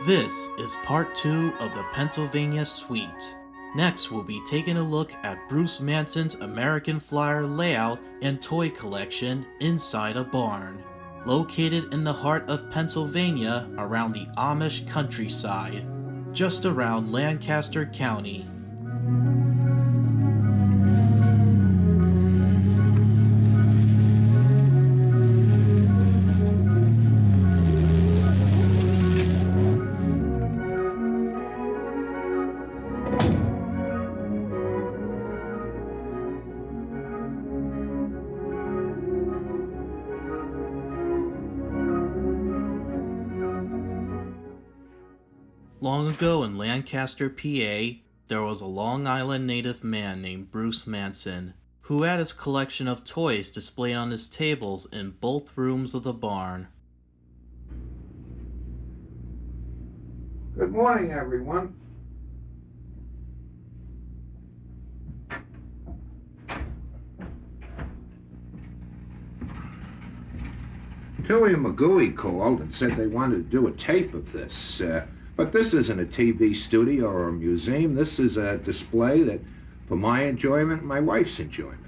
This is part 2 of the Pennsylvania Suite. Next, we'll be taking a look at Bruce Manson's American Flyer layout and toy collection inside a barn, located in the heart of Pennsylvania around the Amish countryside, just around Lancaster County. Long ago in Lancaster, PA, there was a Long Island native man named Bruce Manson, who had his collection of toys displayed on his tables in both rooms of the barn. Good morning, everyone. Tilly and McGooey called and said they wanted to do a tape of this. But this isn't a TV studio or a museum. This is a display that, for my enjoyment, and my wife's enjoyment.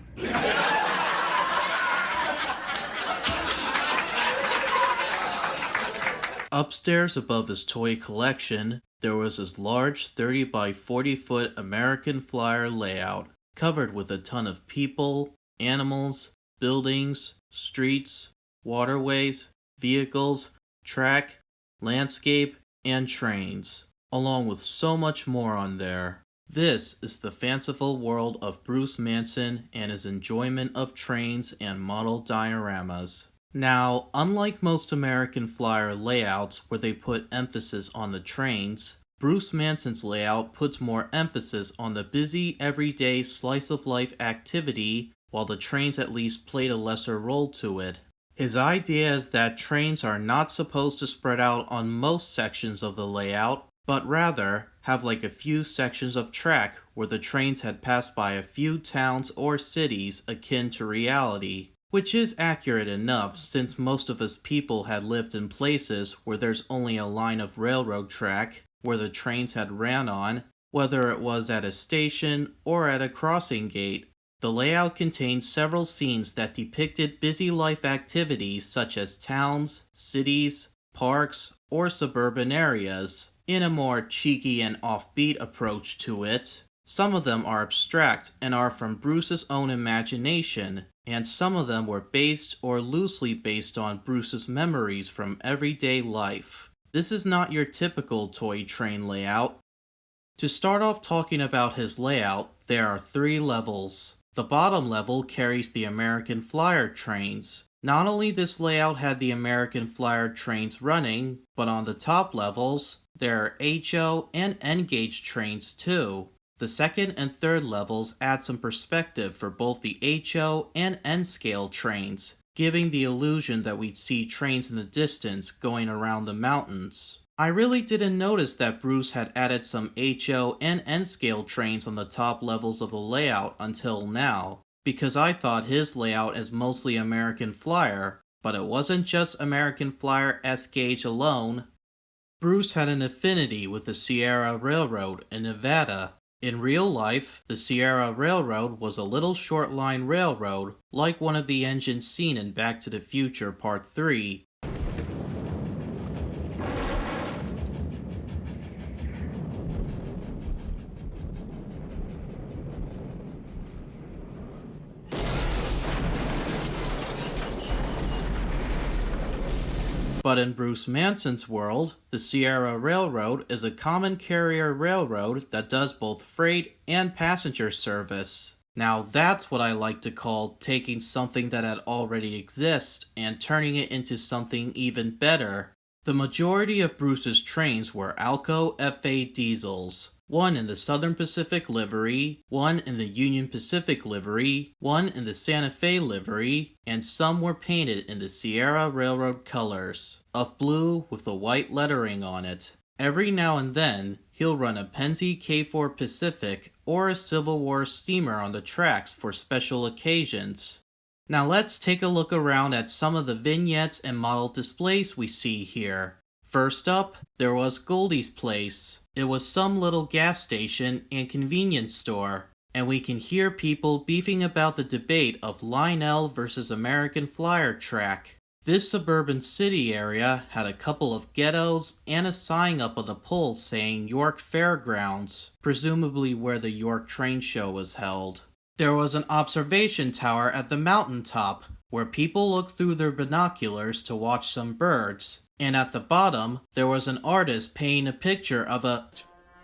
Upstairs above his toy collection, there was his large 30 by 40 foot American Flyer layout, covered with a ton of people, animals, buildings, streets, waterways, vehicles, track, landscape, and trains, along with so much more on there. This is the fanciful world of Bruce Manson and his enjoyment of trains and model dioramas. Now, unlike most American Flyer layouts where they put emphasis on the trains, Bruce Manson's layout puts more emphasis on the busy, everyday slice-of-life activity, while the trains at least played a lesser role to it. His idea is that trains are not supposed to spread out on most sections of the layout, but rather have like a few sections of track where the trains had passed by a few towns or cities akin to reality, which is accurate enough since most of us people had lived in places where there's only a line of railroad track where the trains had ran on, whether it was at a station or at a crossing gate. The layout contained several scenes that depicted busy life activities such as towns, cities, parks, or suburban areas, in a more cheeky and offbeat approach to it. Some of them are abstract and are from Bruce's own imagination, and some of them were based or loosely based on Bruce's memories from everyday life. This is not your typical toy train layout. To start off talking about his layout, there are 3 levels. The bottom level carries the American Flyer trains. Not only this layout had the American Flyer trains running, but on the top levels, there are HO and N gauge trains too. The second and third levels add some perspective for both the HO and N scale trains, giving the illusion that we'd see trains in the distance going around the mountains. I really didn't notice that Bruce had added some HO and N-scale trains on the top levels of the layout until now, because I thought his layout is mostly American Flyer, but it wasn't just American Flyer S-gauge alone. Bruce had an affinity with the Sierra Railroad in Nevada. In real life, the Sierra Railroad was a little short line railroad, like one of the engines seen in Back to the Future Part 3. But in Bruce Manson's world, the Sierra Railroad is a common carrier railroad that does both freight and passenger service. Now that's what I like to call taking something that had already exists and turning it into something even better. The majority of Bruce's trains were Alco FA diesels, one in the Southern Pacific livery, one in the Union Pacific livery, one in the Santa Fe livery, and some were painted in the Sierra Railroad colors, of blue with the white lettering on it. Every now and then, he'll run a Pennsy K4 Pacific or a Civil War steamer on the tracks for special occasions. Now let's take a look around at some of the vignettes and model displays we see here. First up, there was Goldie's Place. It was some little gas station and convenience store, and we can hear people beefing about the debate of Lionel versus American Flyer track. This suburban city area had a couple of ghettos and a sign up on the pole saying York Fairgrounds, presumably where the York train show was held. There was an observation tower at the mountaintop, where people looked through their binoculars to watch some birds, and at the bottom, there was an artist painting a picture of a...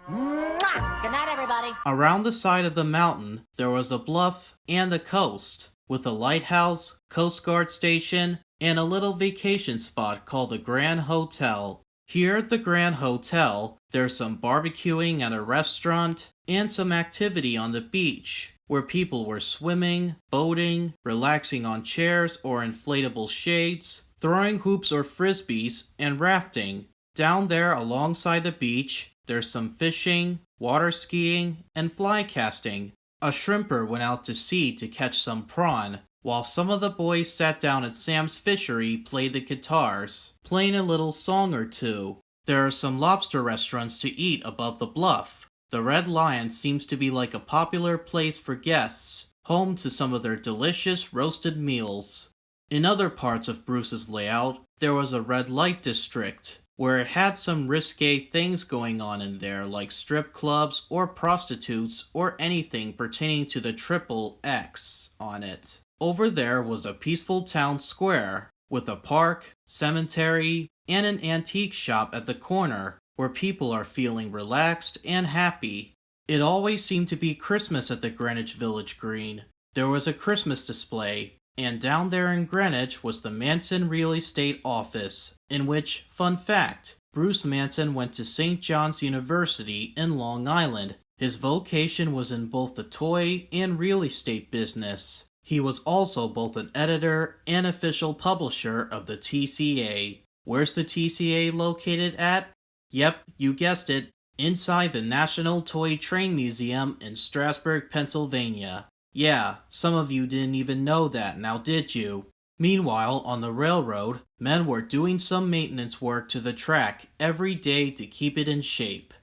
Mwah! Good night, everybody. Around the side of the mountain, there was a bluff and the coast, with a lighthouse, Coast Guard station, and a little vacation spot called the Grand Hotel. Here at the Grand Hotel, there's some barbecuing at a restaurant, and some activity on the beach, where people were swimming, boating, relaxing on chairs or inflatable shades, throwing hoops or frisbees, and rafting. Down there alongside the beach, there's some fishing, water skiing, and fly casting. A shrimper went out to sea to catch some prawn, while some of the boys sat down at Sam's Fishery played the guitars, playing a little song or two. There are some lobster restaurants to eat above the bluff. The Red Lion seems to be like a popular place for guests, home to some of their delicious roasted meals. In other parts of Bruce's layout, there was a red light district, where it had some risque things going on in there like strip clubs or prostitutes or anything pertaining to the triple X on it. Over there was a peaceful town square, with a park, cemetery, and an antique shop at the corner, where people are feeling relaxed and happy. It always seemed to be Christmas at the Greenwich Village Green. There was a Christmas display, and down there in Greenwich was the Manson Real Estate Office, in which, fun fact, Bruce Manson went to St. John's University in Long Island. His vocation was in both the toy and real estate business. He was also both an editor and official publisher of the TCA. Where's the TCA located at? Yep, you guessed it, inside the National Toy Train Museum in Strasburg, Pennsylvania. Yeah, some of you didn't even know that, now did you? Meanwhile, on the railroad, men were doing some maintenance work to the track every day to keep it in shape.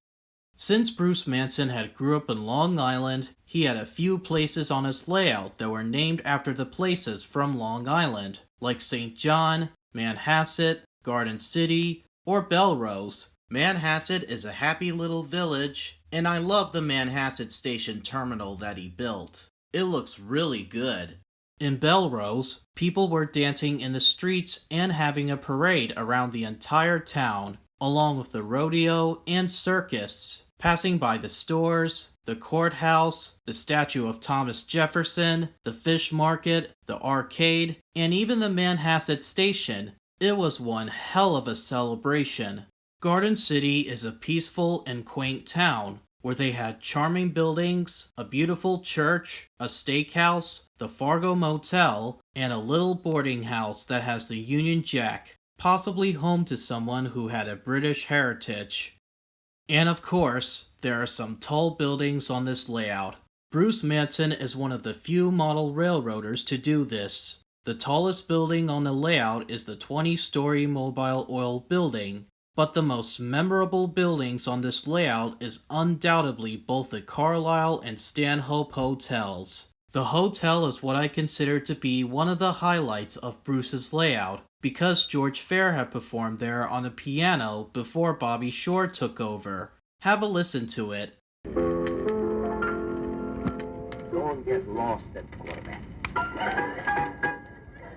Since Bruce Manson had grew up in Long Island, he had a few places on his layout that were named after the places from Long Island, like St. John, Manhasset, Garden City, or Belrose. Manhasset is a happy little village, and I love the Manhasset Station terminal that he built. It looks really good. In Belrose, people were dancing in the streets and having a parade around the entire town, along with the rodeo and circus, passing by the stores, the courthouse, the statue of Thomas Jefferson, the fish market, the arcade, and even the Manhasset Station. It was one hell of a celebration. Garden City is a peaceful and quaint town, where they had charming buildings, a beautiful church, a steakhouse, the Fargo Motel, and a little boarding house that has the Union Jack, possibly home to someone who had a British heritage. And of course, there are some tall buildings on this layout. Bruce Manson is one of the few model railroaders to do this. The tallest building on the layout is the 20-story Mobile Oil Building, but the most memorable buildings on this layout is undoubtedly both the Carlisle and Stanhope Hotels. The hotel is what I consider to be one of the highlights of Bruce's layout, because George Fair had performed there on a piano before Bobby Shore took over. Have a listen to it. Don't get lost at quarterback.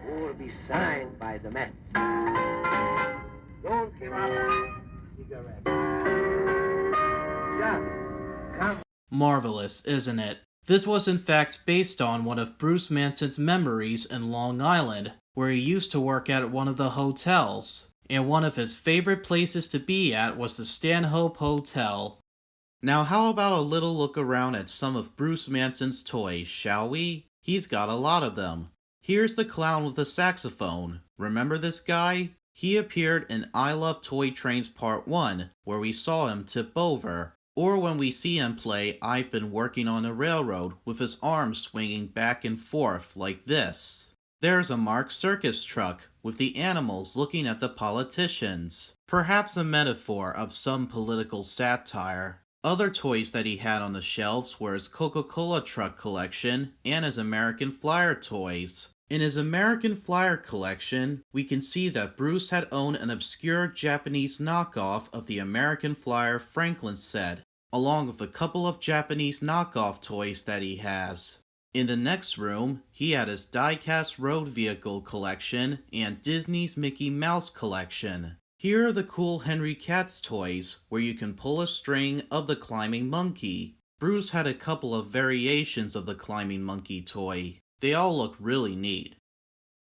Or be signed by the Mets. Don't give up. Cigarette. Just come. Marvelous, isn't it? This was in fact based on one of Bruce Manson's memories in Long Island, where he used to work at one of the hotels, and one of his favorite places to be at was the Stanhope Hotel. Now how about a little look around at some of Bruce Manson's toys, shall we? He's got a lot of them. Here's the clown with the saxophone. Remember this guy? He appeared in I Love Toy Trains Part 1, where we saw him tip over. Or when we see him play I've Been Working on a Railroad with his arms swinging back and forth like this. There's a marked circus truck with the animals looking at the politicians, perhaps a metaphor of some political satire. Other toys that he had on the shelves were his Coca-Cola truck collection and his American Flyer toys. In his American Flyer collection, we can see that Bruce had owned an obscure Japanese knockoff of the American Flyer Franklin set, along with a couple of Japanese knockoff toys that he has. In the next room, he had his die-cast road vehicle collection and Disney's Mickey Mouse collection. Here are the cool Henry Katz toys, where you can pull a string of the climbing monkey. Bruce had a couple of variations of the climbing monkey toy. They all look really neat.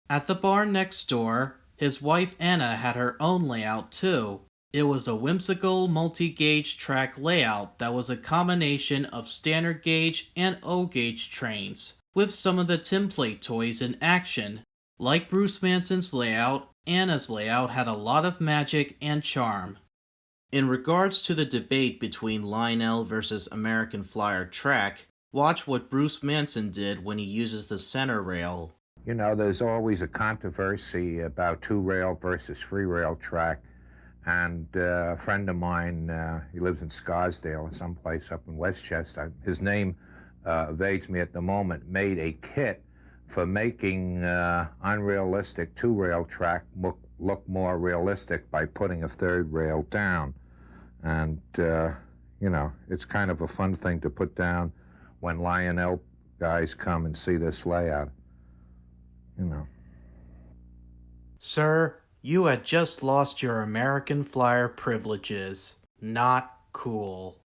At the bar next door, his wife Anna had her own layout too. It was a whimsical multi-gauge track layout that was a combination of standard gauge and O-gauge trains, with some of the template toys in action. Like Bruce Manson's layout, Anna's layout had a lot of magic and charm. In regards to the debate between Lionel versus American Flyer track, watch what Bruce Manson did when he uses the center rail. You know, there's always a controversy about two-rail versus three-rail track. And a friend of mine, he lives in Scarsdale, someplace up in Westchester. His name evades me at the moment. Made a kit for making unrealistic two-rail track look more realistic by putting a third rail down. And, you know, it's kind of a fun thing to put down when Lionel guys come and see this layout. You know. Sir, you had just lost your American Flyer privileges. Not cool.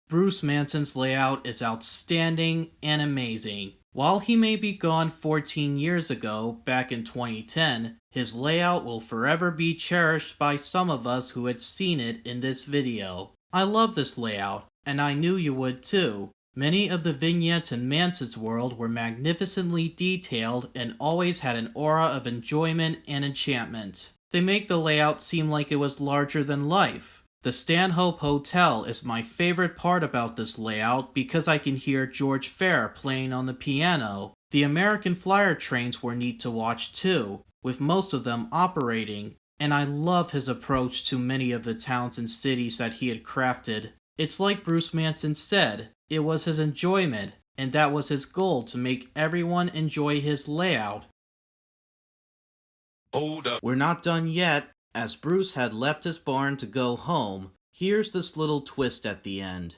Bruce Manson's layout is outstanding and amazing. While he may be gone 14 years ago, back in 2010, his layout will forever be cherished by some of us who had seen it in this video. I love this layout, and I knew you would too. Many of the vignettes in Manson's world were magnificently detailed and always had an aura of enjoyment and enchantment. They make the layout seem like it was larger than life. The Stanhope Hotel is my favorite part about this layout because I can hear George Fair playing on the piano. The American Flyer trains were neat to watch too, with most of them operating, and I love his approach to many of the towns and cities that he had crafted. It's like Bruce Manson said, it was his enjoyment, and that was his goal, to make everyone enjoy his layout. Hold up. We're not done yet. As Bruce had left his barn to go home, here's this little twist at the end.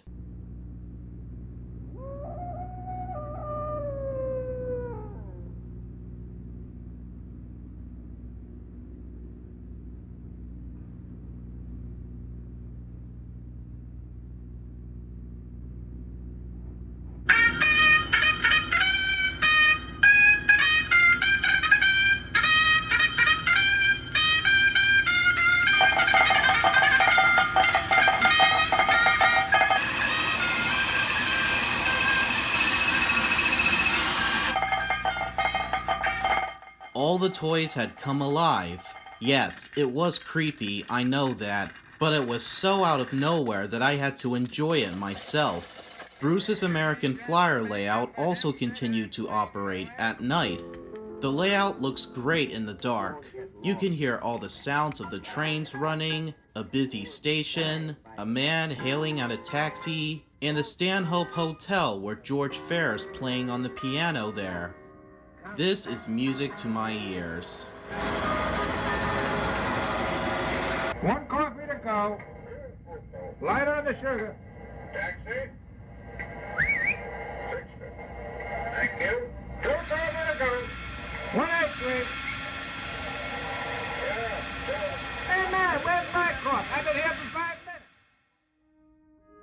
All the toys had come alive. Yes, it was creepy, I know that, but it was so out of nowhere that I had to enjoy it myself. Bruce's American Flyer layout also continued to operate at night. The layout looks great in the dark. You can hear all the sounds of the trains running, a busy station, a man hailing at a taxi, and the Stanhope Hotel where George Fair is playing on the piano there. This is music to my ears. One coffee to go. Light on the sugar. Taxi. Thank you. Two coffee to go. 183. Hey man, where's my coffee? I've been here for 5 minutes.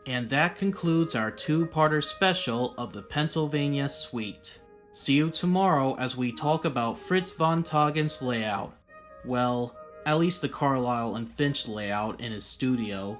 And that concludes our two-parter special of the Pennsylvania Suite. See you tomorrow as we talk about Fritz von Toggen's layout. Well, at least the Carlisle and Finch layout in his studio.